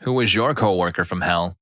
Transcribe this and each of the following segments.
Who is your coworker from hell?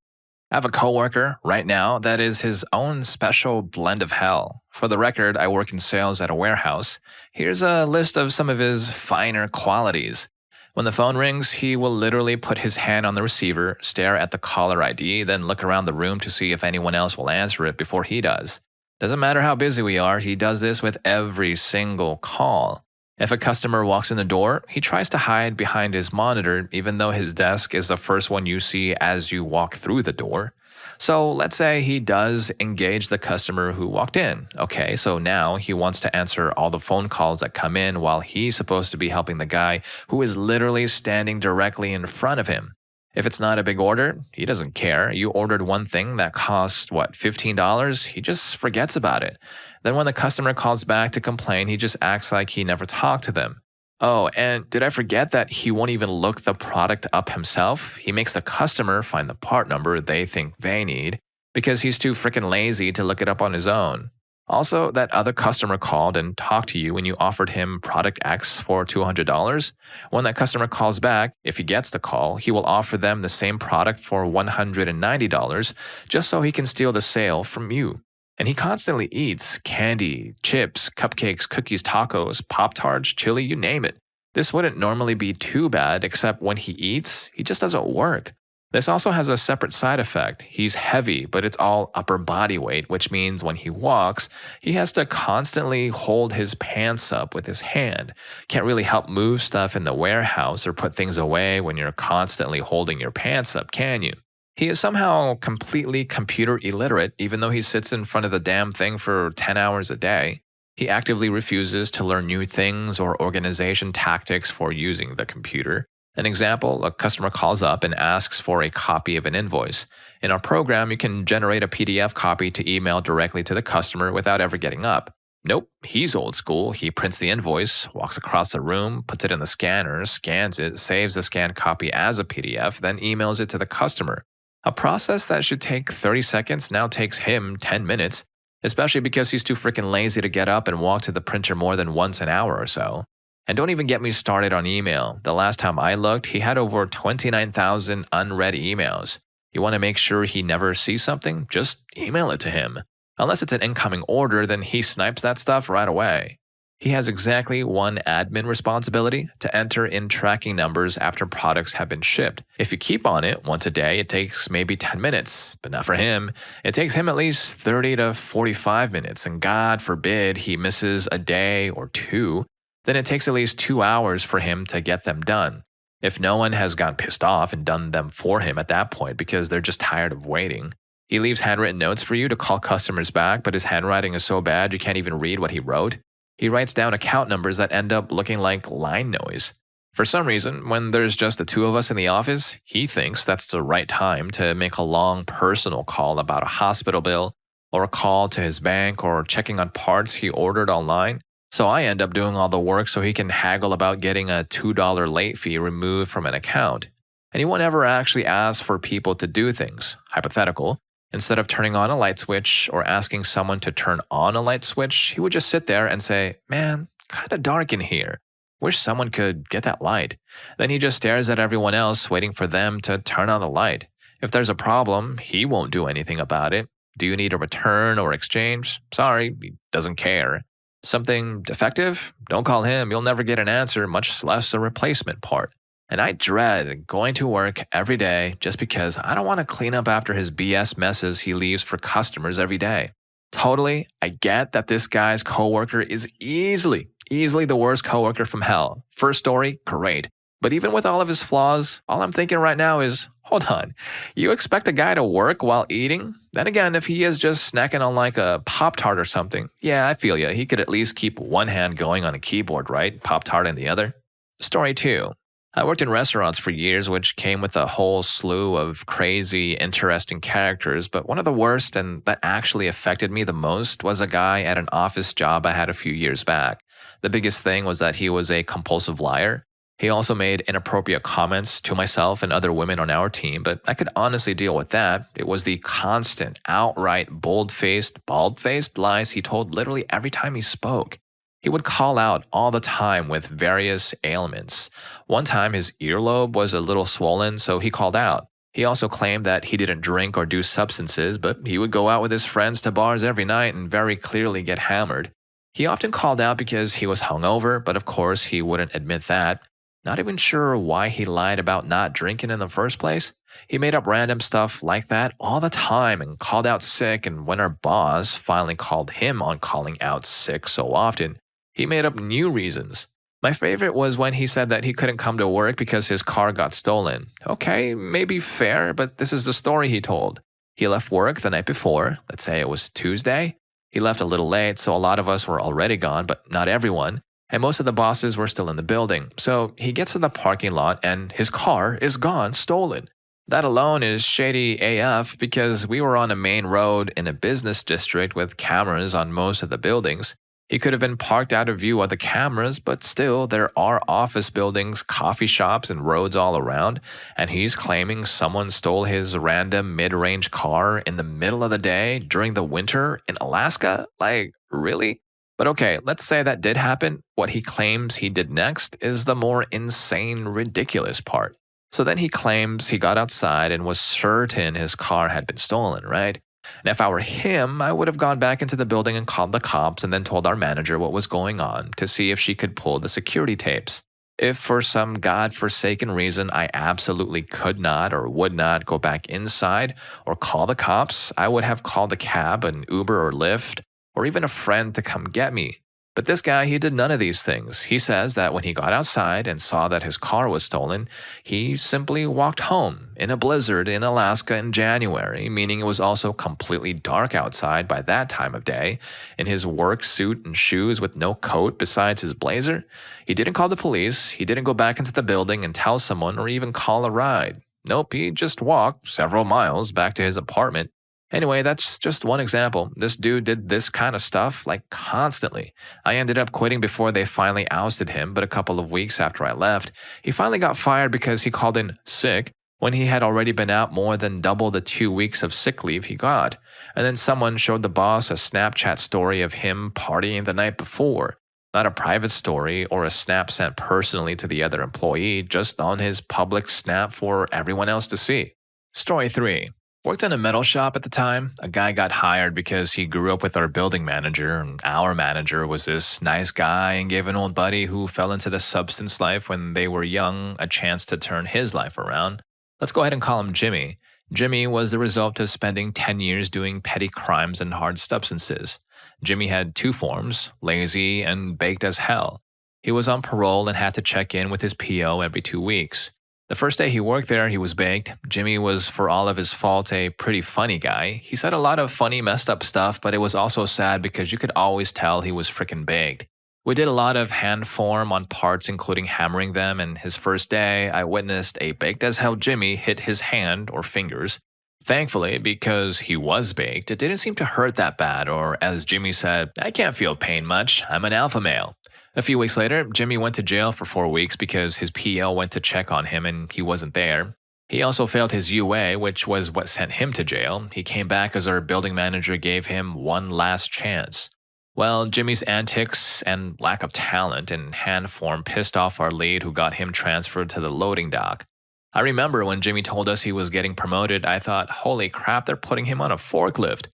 I have a coworker right now that is his own special blend of hell. For the record, I work in sales at a warehouse. Here's a list of some of his finer qualities. When the phone rings, he will literally put his hand on the receiver, stare at the caller ID, then look around the room to see if anyone else will answer it before he does. Doesn't matter how busy we are, he does this with every single call. If a customer walks in the door, he tries to hide behind his monitor, even though his desk is the first one you see as you walk through the door. So let's say he does engage the customer who walked in. Okay, so now he wants to answer all the phone calls that come in while he's supposed to be helping the guy who is literally standing directly in front of him. If it's not a big order, he doesn't care. You ordered one thing that cost, $15? He just forgets about it. Then when the customer calls back to complain, he just acts like he never talked to them. Oh, and did I forget that he won't even look the product up himself? He makes the customer find the part number they think they need because he's too freaking lazy to look it up on his own. Also, that other customer called and talked to you when you offered him product X for $200. When that customer calls back, if he gets the call, he will offer them the same product for $190 just so he can steal the sale from you. And he constantly eats candy, chips, cupcakes, cookies, tacos, Pop-Tarts, chili, you name it. This wouldn't normally be too bad, except when he eats, he just doesn't work. This also has a separate side effect. He's heavy, but it's all upper body weight, which means when he walks, he has to constantly hold his pants up with his hand. Can't really help move stuff in the warehouse or put things away when you're constantly holding your pants up, can you? He is somehow completely computer illiterate, even though he sits in front of the damn thing for 10 hours a day. He actively refuses to learn new things or organization tactics for using the computer. An example, a customer calls up and asks for a copy of an invoice. In our program, you can generate a PDF copy to email directly to the customer without ever getting up. Nope, he's old school. He prints the invoice, walks across the room, puts it in the scanner, scans it, saves the scanned copy as a PDF, then emails it to the customer. A process that should take 30 seconds now takes him 10 minutes, especially because he's too freaking lazy to get up and walk to the printer more than once an hour or so. And don't even get me started on email. The last time I looked, he had over 29,000 unread emails. You want to make sure he never sees something? Just email it to him. Unless it's an incoming order, then he snipes that stuff right away. He has exactly one admin responsibility: to enter in tracking numbers after products have been shipped. If you keep on it once a day, it takes maybe 10 minutes, but not for him. It takes him at least 30 to 45 minutes, and God forbid he misses a day or two. Then it takes at least 2 hours for him to get them done. If no one has gotten pissed off and done them for him at that point because they're just tired of waiting. He leaves handwritten notes for you to call customers back, but his handwriting is so bad you can't even read what he wrote. He writes down account numbers that end up looking like line noise. For some reason, when there's just the two of us in the office, he thinks that's the right time to make a long personal call about a hospital bill, or a call to his bank, or checking on parts he ordered online. So I end up doing all the work so he can haggle about getting a $2 late fee removed from an account. And he won't ever actually ask for people to do things. Hypothetical. Instead of turning on a light switch or asking someone to turn on a light switch, he would just sit there and say, "Man, kinda dark in here. Wish someone could get that light." Then he just stares at everyone else, waiting for them to turn on the light. If there's a problem, he won't do anything about it. Do you need a return or exchange? Sorry, he doesn't care. Something defective? Don't call him. You'll never get an answer, much less a replacement part. And I dread going to work every day just because I don't want to clean up after his BS messes he leaves for customers every day. Totally, I get that this guy's coworker is easily the worst coworker from hell. First story, great. But even with all of his flaws, all I'm thinking right now is, hold on, you expect a guy to work while eating? Then again, if he is just snacking on like a Pop-Tart or something, yeah, I feel ya. He could at least keep one hand going on a keyboard, right? Pop-Tart in the other. Story 2. I worked in restaurants for years, which came with a whole slew of crazy, interesting characters, but one of the worst and that actually affected me the most was a guy at an office job I had a few years back. The biggest thing was that he was a compulsive liar. He also made inappropriate comments to myself and other women on our team, but I could honestly deal with that. It was the constant, outright, bold-faced, bald-faced lies he told literally every time he spoke. He would call out all the time with various ailments. One time his earlobe was a little swollen, so he called out, He also claimed that he didn't drink or do substances, but he would go out with his friends to bars every night and very clearly get hammered. He often called out because he was hungover, but of course he wouldn't admit that. Not even sure why he lied about not drinking in the first place. He made up random stuff like that all the time and called out sick, and when our boss finally called him on calling out sick so often, he made up new reasons. My favorite was when he said that he couldn't come to work because his car got stolen. Okay, maybe fair, but this is the story he told. He left work the night before, let's say it was Tuesday. He left a little late, so a lot of us were already gone, but not everyone. And most of the bosses were still in the building. So he gets to the parking lot and his car is gone, stolen. That alone is shady AF because we were on a main road in a business district with cameras on most of the buildings. He could have been parked out of view of the cameras, but still, there are office buildings, coffee shops, and roads all around, and he's claiming someone stole his random mid range car in the middle of the day during the winter in Alaska? Like, really? But okay, let's say that did happen. What he claims he did next is the more insane, ridiculous part. So then he claims he got outside and was certain his car had been stolen, right? And if I were him, I would have gone back into the building and called the cops and then told our manager what was going on to see if she could pull the security tapes. If for some godforsaken reason I absolutely could not or would not go back inside or call the cops, I would have called a cab, an Uber or Lyft, or even a friend to come get me. But this guy, he did none of these things. He says that when he got outside and saw that his car was stolen, he simply walked home in a blizzard in Alaska in January, meaning it was also completely dark outside by that time of day, in his work suit and shoes with no coat besides his blazer. He didn't call the police, he didn't go back into the building and tell someone or even call a ride. Nope, he just walked several miles back to his apartment. Anyway, that's just one example. This dude did this kind of stuff like constantly. I ended up quitting before they finally ousted him, but a couple of weeks after I left, he finally got fired because he called in sick when he had already been out more than double the 2 weeks of sick leave he got. And then someone showed the boss a Snapchat story of him partying the night before. Not a private story or a snap sent personally to the other employee, just on his public snap for everyone else to see. Story 3. Worked in a metal shop at the time. A guy got hired because he grew up with our building manager, and our manager was this nice guy and gave an old buddy who fell into the substance life when they were young a chance to turn his life around. Let's go ahead and call him Jimmy. Jimmy was the result of spending 10 years doing petty crimes and hard substances. Jimmy had 2 forms, lazy and baked as hell. He was on parole and had to check in with his PO every 2 weeks. The first day he worked there, he was baked. Jimmy was, for all of his faults, a pretty funny guy. He said a lot of funny, messed up stuff, but it was also sad because you could always tell he was frickin' baked. We did a lot of hand form on parts, including hammering them, and his first day, I witnessed a baked as hell Jimmy hit his hand or fingers. Thankfully, because he was baked, it didn't seem to hurt that bad, or as Jimmy said, I can't feel pain much, I'm an alpha male. A few weeks later, Jimmy went to jail for 4 weeks because his PL went to check on him and he wasn't there. He also failed his UA, which was what sent him to jail. He came back as our building manager gave him one last chance. Well, Jimmy's antics and lack of talent in hand form pissed off our lead who got him transferred to the loading dock. I remember when Jimmy told us he was getting promoted, I thought, holy crap, they're putting him on a forklift.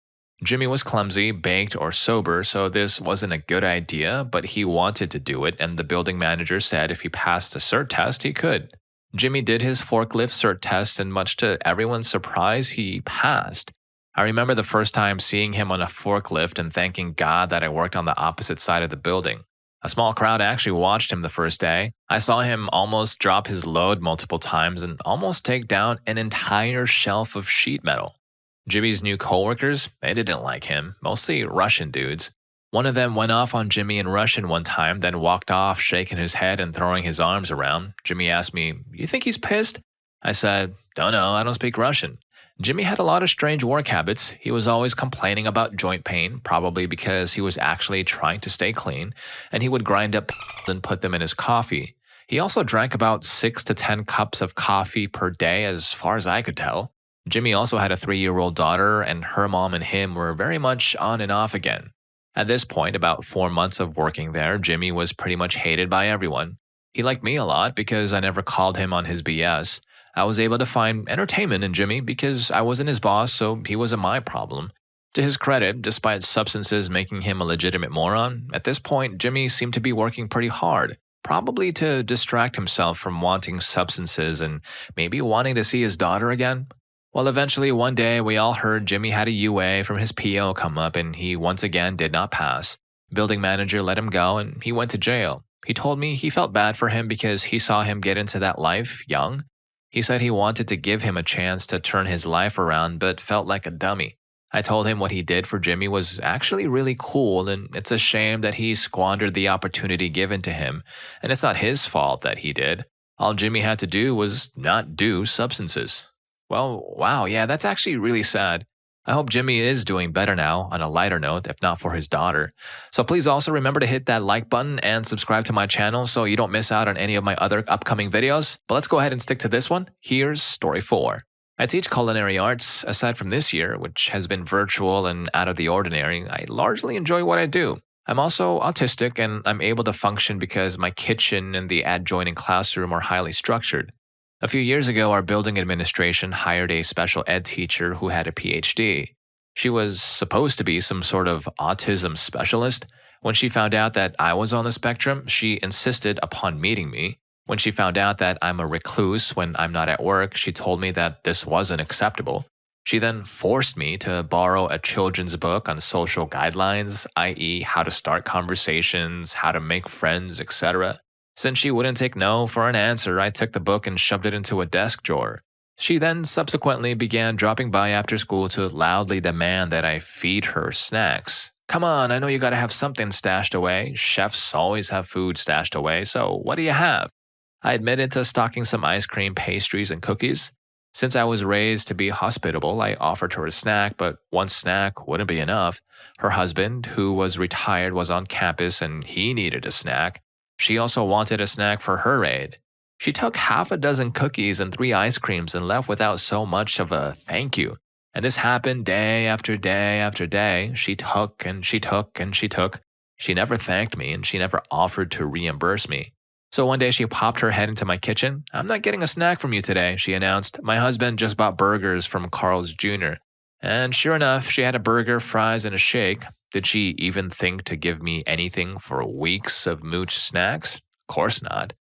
Jimmy was clumsy, baked, or sober, so this wasn't a good idea, but he wanted to do it, and the building manager said if he passed the cert test, he could. Jimmy did his forklift cert test, and much to everyone's surprise, he passed. I remember the first time seeing him on a forklift and thanking God that I worked on the opposite side of the building. A small crowd actually watched him the first day. I saw him almost drop his load multiple times and almost take down an entire shelf of sheet metal. Jimmy's new coworkers, they didn't like him, mostly Russian dudes. One of them went off on Jimmy in Russian one time, then walked off, shaking his head and throwing his arms around. Jimmy asked me, "You think he's pissed?" I said, "Don't know, I don't speak Russian." Jimmy had a lot of strange work habits. He was always complaining about joint pain, probably because he was actually trying to stay clean, and he would grind up and put them in his coffee. He also drank about 6 to 10 cups of coffee per day, as far as I could tell. Jimmy also had a 3-year-old daughter, and her mom and him were very much on and off again. At this point, about 4 months of working there, Jimmy was pretty much hated by everyone. He liked me a lot because I never called him on his BS. I was able to find entertainment in Jimmy because I wasn't his boss, so he wasn't my problem. To his credit, despite substances making him a legitimate moron, at this point, Jimmy seemed to be working pretty hard, probably to distract himself from wanting substances and maybe wanting to see his daughter again. Well, eventually, one day, we all heard Jimmy had a UA from his PO come up and he once again did not pass. Building manager let him go and he went to jail. He told me he felt bad for him because he saw him get into that life young. He said he wanted to give him a chance to turn his life around but felt like a dummy. I told him what he did for Jimmy was actually really cool and it's a shame that he squandered the opportunity given to him, and it's not his fault that he did. All Jimmy had to do was not do substances. Well, wow, yeah, that's actually really sad. I hope Jimmy is doing better now, on a lighter note, if not for his daughter. So please also remember to hit that like button and subscribe to my channel so you don't miss out on any of my other upcoming videos. But let's go ahead and stick to this one. Here's story 4. I teach culinary arts. Aside from this year, which has been virtual and out of the ordinary, I largely enjoy what I do. I'm also autistic and I'm able to function because my kitchen and the adjoining classroom are highly structured. A few years ago, our building administration hired a special ed teacher who had a PhD. She was supposed to be some sort of autism specialist. When she found out that I was on the spectrum, she insisted upon meeting me. When she found out that I'm a recluse when I'm not at work, she told me that this wasn't acceptable. She then forced me to borrow a children's book on social guidelines, i.e., how to start conversations, how to make friends, etc. Since she wouldn't take no for an answer, I took the book and shoved it into a desk drawer. She then subsequently began dropping by after school to loudly demand that I feed her snacks. Come on, I know you gotta have something stashed away. Chefs always have food stashed away, so what do you have? I admitted to stocking some ice cream, pastries, and cookies. Since I was raised to be hospitable, I offered her a snack, but one snack wouldn't be enough. Her husband, who was retired, was on campus and he needed a snack. She also wanted a snack for her aide. She took half a dozen cookies and 3 ice creams and left without so much of a thank you. And this happened day after day after day. She took and she took and she took. She never thanked me and she never offered to reimburse me. So one day she popped her head into my kitchen. I'm not getting a snack from you today, she announced. My husband just bought burgers from Carl's Jr. And sure enough, she had a burger, fries, and a shake. Did she even think to give me anything for weeks of mooch snacks? Of course not.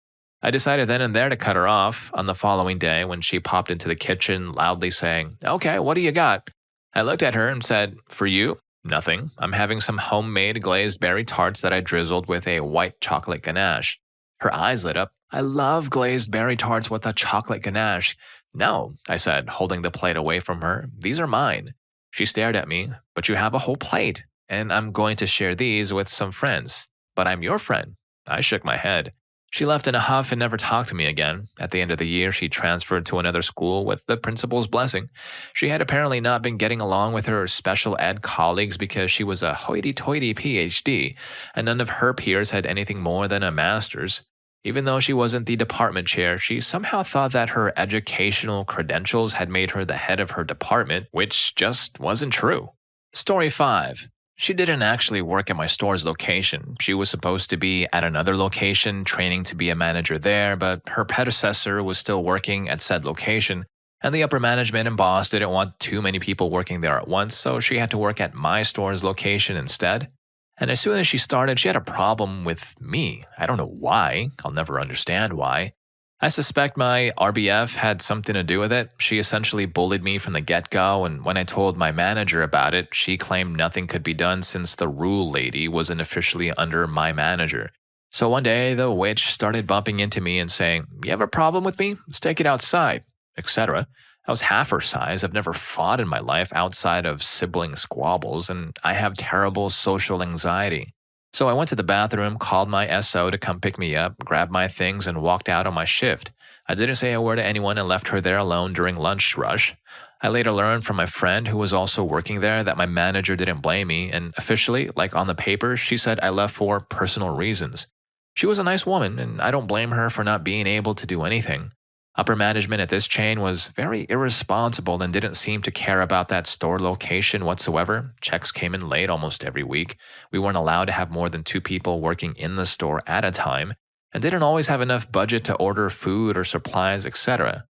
I decided then and there to cut her off on the following day when she popped into the kitchen loudly saying, "Okay, what do you got?" I looked at her and said, "For you? Nothing. I'm having some homemade glazed berry tarts that I drizzled with a white chocolate ganache." Her eyes lit up. "I love glazed berry tarts with a chocolate ganache." "No," I said, holding the plate away from her. "These are mine." She stared at me. "But you have a whole plate, and I'm going to share these with some friends." "But I'm your friend." I shook my head. She left in a huff and never talked to me again. At the end of the year, she transferred to another school with the principal's blessing. She had apparently not been getting along with her special ed colleagues because she was a hoity-toity PhD, and none of her peers had anything more than a master's. Even though she wasn't the department chair, she somehow thought that her educational credentials had made her the head of her department, which just wasn't true. Story 5. She didn't actually work at my store's location. She was supposed to be at another location, training to be a manager there, but her predecessor was still working at said location, and the upper management and boss didn't want too many people working there at once, so she had to work at my store's location instead. And as soon as she started, she had a problem with me. I don't know why. I'll never understand why. I suspect my RBF had something to do with it. She essentially bullied me from the get-go, and when I told my manager about it, she claimed nothing could be done since the rule lady wasn't officially under my manager. So one day, the witch started bumping into me and saying, "You have a problem with me? Let's take it outside," etc. I was half her size. I've never fought in my life outside of sibling squabbles, and I have terrible social anxiety. So I went to the bathroom, called my SO to come pick me up, grabbed my things, and walked out on my shift. I didn't say a word to anyone and left her there alone during lunch rush. I later learned from my friend who was also working there that my manager didn't blame me, and officially, like on the paper, she said I left for personal reasons. She was a nice woman, and I don't blame her for not being able to do anything. Upper management at this chain was very irresponsible and didn't seem to care about that store location whatsoever. Checks came in late almost every week. We weren't allowed to have more than 2 people working in the store at a time, and didn't always have enough budget to order food or supplies, etc.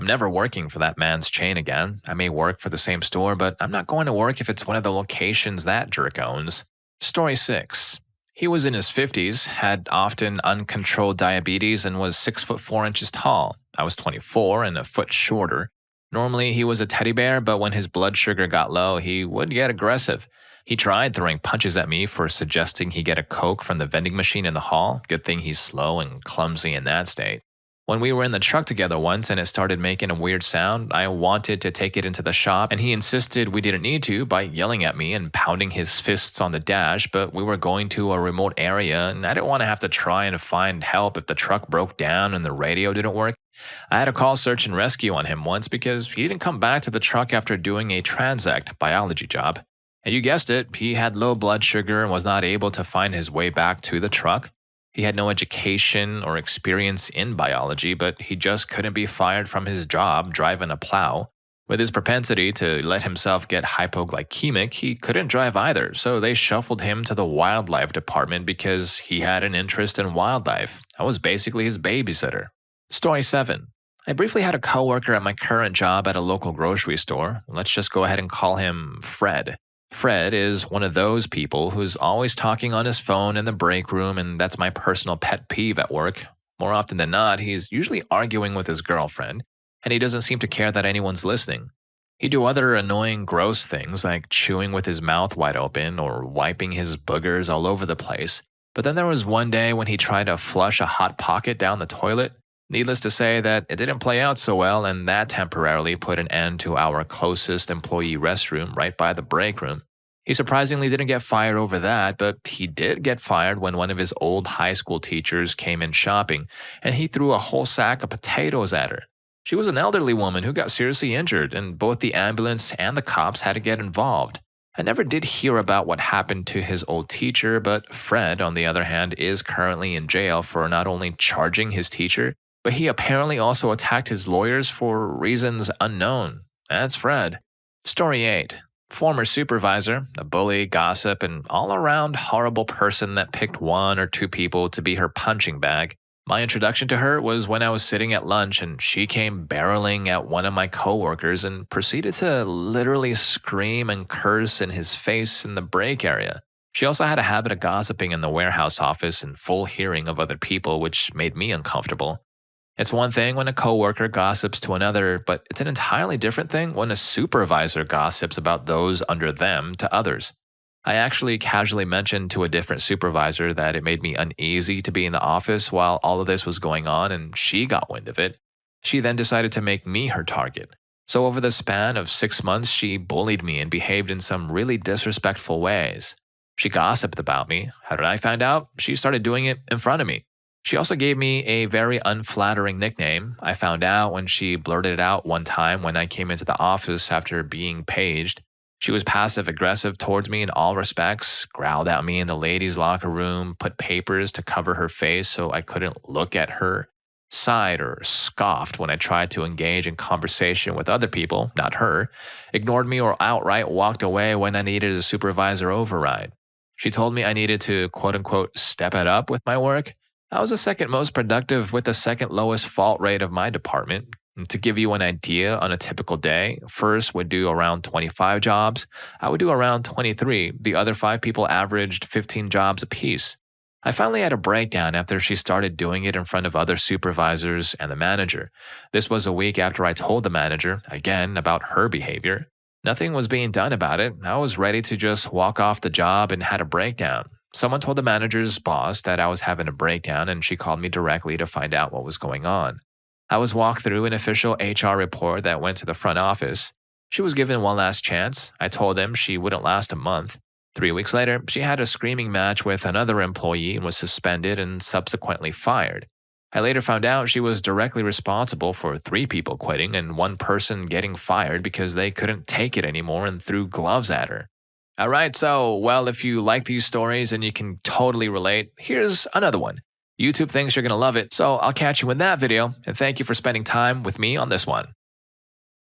I'm never working for that man's chain again. I may work for the same store, but I'm not going to work if it's one of the locations that jerk owns. Story 6. He was in his 50s, had often uncontrolled diabetes, and was 6 foot 4 inches tall. I was 24 and a foot shorter. Normally, he was a teddy bear, but when his blood sugar got low, he would get aggressive. He tried throwing punches at me for suggesting he get a Coke from the vending machine in the hall. Good thing he's slow and clumsy in that state. When we were in the truck together once and it started making a weird sound, I wanted to take it into the shop, and he insisted we didn't need to by yelling at me and pounding his fists on the dash, but we were going to a remote area and I didn't want to have to try and find help if the truck broke down and the radio didn't work. I had to call search and rescue on him once because he didn't come back to the truck after doing a Transact biology job. And you guessed it, he had low blood sugar and was not able to find his way back to the truck. He had no education or experience in biology, but he just couldn't be fired from his job driving a plow. With his propensity to let himself get hypoglycemic, he couldn't drive either, so they shuffled him to the wildlife department because he had an interest in wildlife. I was basically his babysitter. Story 7. I briefly had a coworker at my current job at a local grocery store. Let's just go ahead and call him Fred. Fred is one of those people who's always talking on his phone in the break room, and that's my personal pet peeve at work. More often than not, he's usually arguing with his girlfriend, and he doesn't seem to care that anyone's listening. He'd do other annoying, gross things like chewing with his mouth wide open or wiping his boogers all over the place. But then there was one day when he tried to flush a Hot Pocket down the toilet. Needless to say that it didn't play out so well, and that temporarily put an end to our closest employee restroom right by the break room. He surprisingly didn't get fired over that, but he did get fired when one of his old high school teachers came in shopping, and he threw a whole sack of potatoes at her. She was an elderly woman who got seriously injured, and both the ambulance and the cops had to get involved. I never did hear about what happened to his old teacher, but Fred, on the other hand, is currently in jail for not only charging his teacher, but he apparently also attacked his lawyers for reasons unknown. That's Fred. Story 8. Former supervisor, a bully, gossip, and all-around horrible person that picked one or two people to be her punching bag. My introduction to her was when I was sitting at lunch and she came barreling at one of my coworkers and proceeded to literally scream and curse in his face in the break area. She also had a habit of gossiping in the warehouse office in full hearing of other people, which made me uncomfortable. It's one thing when a coworker gossips to another, but it's an entirely different thing when a supervisor gossips about those under them to others. I actually casually mentioned to a different supervisor that it made me uneasy to be in the office while all of this was going on, and she got wind of it. She then decided to make me her target. So over the span of 6 months, she bullied me and behaved in some really disrespectful ways. She gossiped about me. How did I find out? She started doing it in front of me. She also gave me a very unflattering nickname. I found out when she blurted it out one time when I came into the office after being paged. She was passive-aggressive towards me in all respects, growled at me in the ladies' locker room, put papers to cover her face so I couldn't look at her, sighed or scoffed when I tried to engage in conversation with other people, not her, ignored me or outright walked away when I needed a supervisor override. She told me I needed to quote-unquote step it up with my work. I was the second most productive with the second lowest fault rate of my department. And to give you an idea on a typical day, first would do around 25 jobs. I would do around 23. The other 5 people averaged 15 jobs apiece. I finally had a breakdown after she started doing it in front of other supervisors and the manager. This was a week after I told the manager, again, about her behavior. Nothing was being done about it. I was ready to just walk off the job and had a breakdown. Someone told the manager's boss that I was having a breakdown, and she called me directly to find out what was going on. I was walked through an official HR report that went to the front office. She was given one last chance. I told them she wouldn't last a month. 3 weeks later, she had a screaming match with another employee and was suspended and subsequently fired. I later found out she was directly responsible for 3 people quitting and 1 person getting fired because they couldn't take it anymore and threw gloves at her. Alright, so, well, if you like these stories and you can totally relate, here's another one. YouTube thinks you're going to love it, so I'll catch you in that video, and thank you for spending time with me on this one.